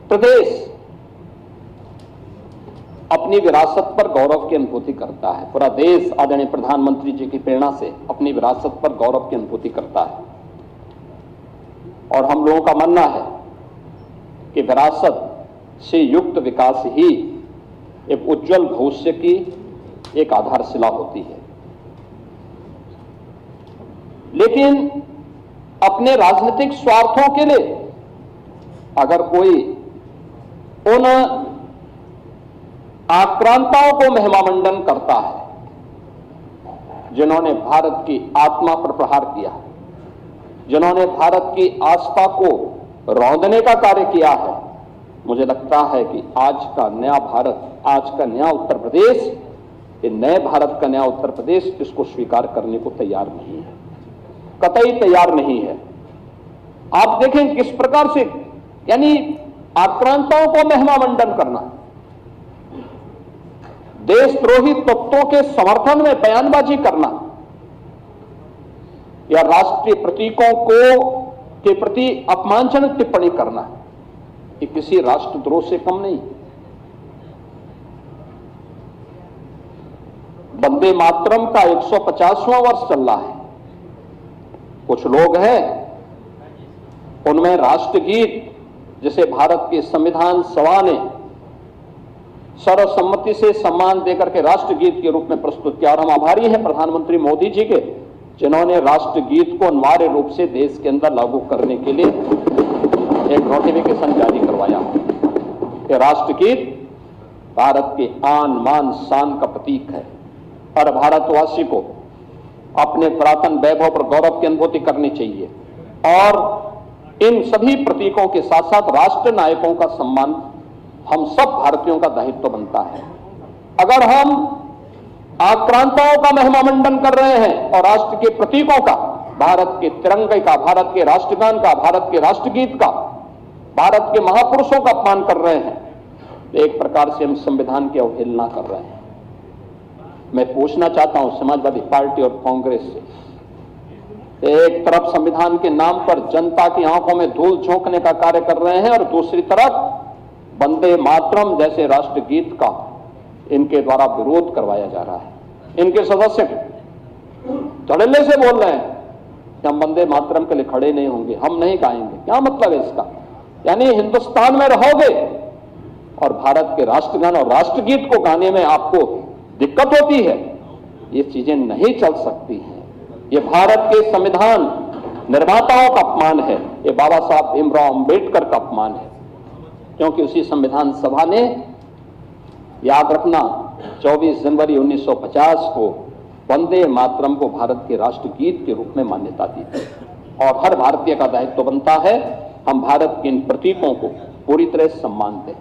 प्रदेश अपनी विरासत पर गौरव की अनुभूति करता है। पूरा देश आदरणीय प्रधानमंत्री जी की प्रेरणा से अपनी विरासत पर गौरव की अनुभूति करता है और हम लोगों का मानना है कि विरासत से युक्त विकास ही एक उज्जवल भविष्य की एक आधारशिला होती है। लेकिन अपने राजनीतिक स्वार्थों के लिए अगर कोई उन आक्रांताओं को महिमामंडन करता है जिन्होंने भारत की आत्मा पर प्रहार किया, जिन्होंने भारत की आस्था को रौंदने का कार्य किया है, मुझे लगता है कि आज का नया भारत, आज का नया उत्तर प्रदेश, ये नए भारत का नया उत्तर प्रदेश इसको स्वीकार करने को तैयार नहीं है, कतई तैयार नहीं है। आप देखें किस प्रकार से, यानी आक्रांताओं को महिमामंडन करना, देशद्रोही तत्वों के समर्थन में बयानबाजी करना या राष्ट्रीय प्रतीकों के प्रति अपमानजनक टिप्पणी करना, ये किसी राष्ट्रद्रोह से कम नहीं। वंदे मातरम का 150वां वर्ष चल रहा है। कुछ लोग हैं उनमें राष्ट्रगीत, जिसे भारत की संविधान सभा ने सर्वसम्मति से सम्मान देकर के राष्ट्रगीत के रूप में प्रस्तुत किया, और हम आभारी हैं प्रधानमंत्री मोदी जी के, जिन्होंने राष्ट्रगीत को अनिवार्य रूप से देश के अंदर लागू करने के लिए एक नोटिफिकेशन जारी करवाया कि राष्ट्रगीत भारत के आन मान शान का प्रतीक है और भारतवासी को अपने पुरातन वैभव पर गौरव की अनुभूति करनी चाहिए और इन सभी प्रतीकों के साथ साथ राष्ट्र नायकों का सम्मान हम सब भारतीयों का दायित्व बनता है। अगर हम आक्रांताओं का महिमामंडन कर रहे हैं और राष्ट्र के प्रतीकों का, भारत के तिरंगे का, भारत के राष्ट्रगान का, भारत के राष्ट्रगीत का, भारत के महापुरुषों का अपमान कर रहे हैं, तो एक प्रकार से हम संविधान की अवहेलना कर रहे हैं। मैं पूछना चाहता हूं समाजवादी पार्टी और कांग्रेस से, एक तरफ संविधान के नाम पर जनता की आंखों में धूल झोंकने का कार्य कर रहे हैं और दूसरी तरफ वंदे मातरम जैसे राष्ट्रगीत का इनके द्वारा विरोध करवाया जा रहा है। इनके सदस्य धड़ल्ले से बोल रहे हैं कि हम वंदे मातरम के लिए खड़े नहीं होंगे, हम नहीं गाएंगे। क्या मतलब है इसका? यानी हिंदुस्तान में रहोगे और भारत के राष्ट्रगान और राष्ट्रगीत को गाने में आपको दिक्कत होती है, ये चीजें नहीं चल सकती हैं। ये भारत के संविधान निर्माताओं का अपमान है, ये बाबा साहब भीमराव अंबेडकर का अपमान है, क्योंकि उसी संविधान सभा ने, याद रखना, 24 जनवरी 1950 को वंदे मातरम को भारत के राष्ट्रगीत के रूप में मान्यता दी थी। और हर भारतीय का दायित्व बनता है हम भारत के इन प्रतीकों को पूरी तरह सम्मान दें।